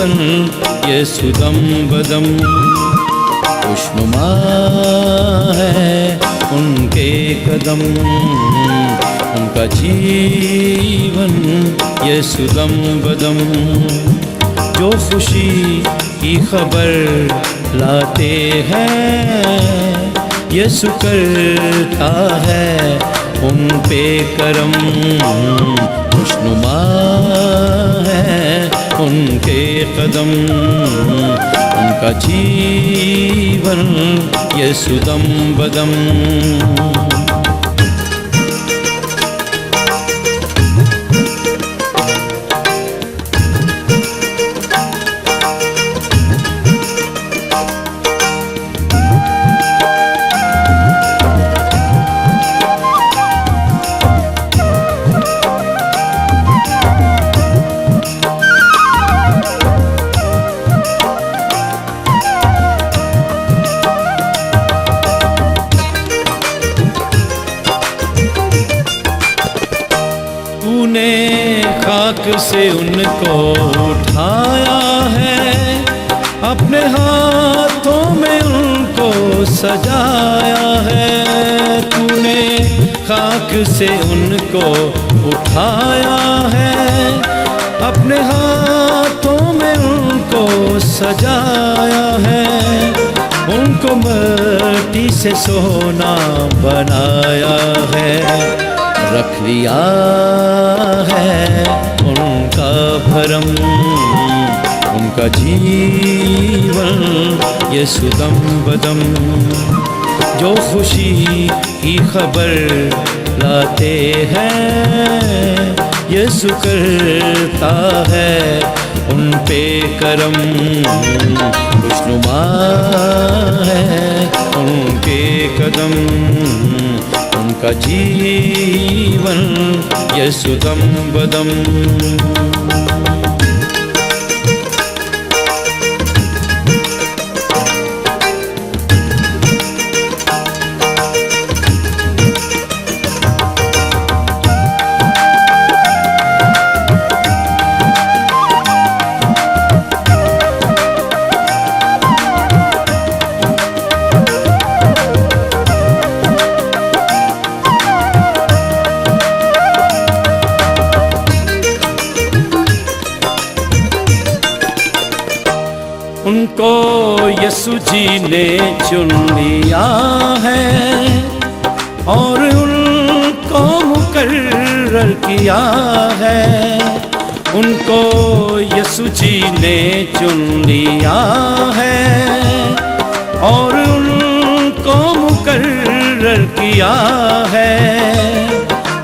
जीवन यसुदम बदम। खुशनुमा है उनके कदम, उनका जीवन यसुदम बदम। जो खुशी की खबर लाते हैं यसु करता है उन पे करम। खुशनुमा है उनके कदम, उनका जीवन यसुदम बदम। तूने खाक से उनको उठाया है, अपने हाथों में उनको सजाया है। तूने खाक से उनको उठाया है, अपने हाथों में उनको सजाया है। उनको मिट्टी से सोना बनाया है, रख लिया है उनका भरम। उनका जीवन यसुदम बदम। जो खुशी की खबर लाते हैं यसु करता है उन पे करम। खुशनुमा है उनके कदम, उनका जीवन यसुदम बदम। उनको यसु जी ने चुन लिया है और उनको मुकर्रर किया है। उनको यसु जी ने चुन लिया है और उनको मुकर्रर किया है।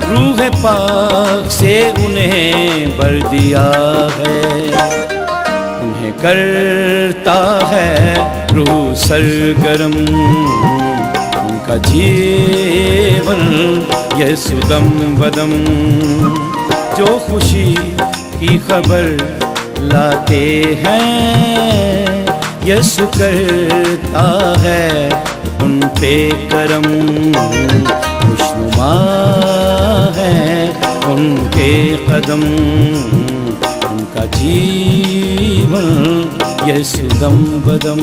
रूह पाक से उन्हें भर दिया है, उन्हें करता है रूह सरगरम। उनका जीवन यसुदम बदम। जो खुशी की खबर लाते हैं यसु करता है उन पे करम। खुशनुमा है उनके कदम, उनका जीवन यसुदम बदम।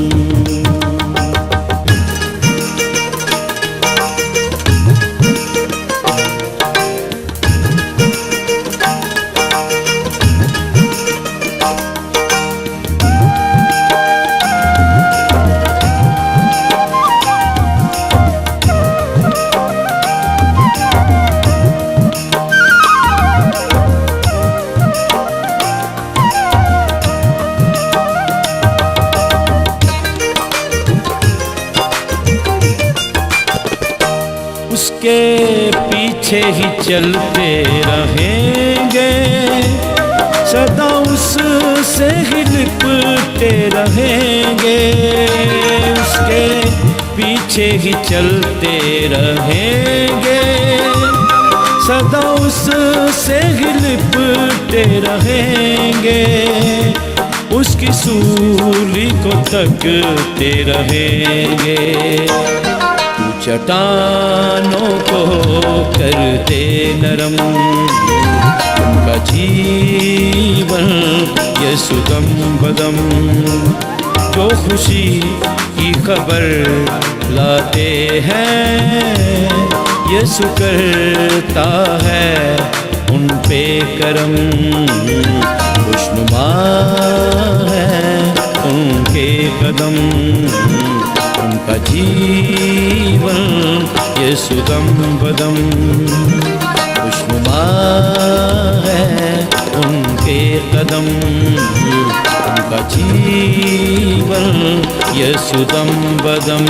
उसके पीछे ही चलते रहेंगे, सदा उससे ही लिपटे रहेंगे। उसके पीछे ही चलते रहेंगे, सदा उससे ही लिपटे रहेंगे। उसकी सूली को तकते रहेंगे, चट्टानों को करते नरम। उनका जीवन ये सुदम बदम, जो खुशी की खबर लाते हैं, ये करता है उन पे करम। खुशनुमा है उनके कदम, उनका जीवन ये सुदम बदम। खुशनुमा है उनके कदम, उनका जीवन ये सुदम बदम।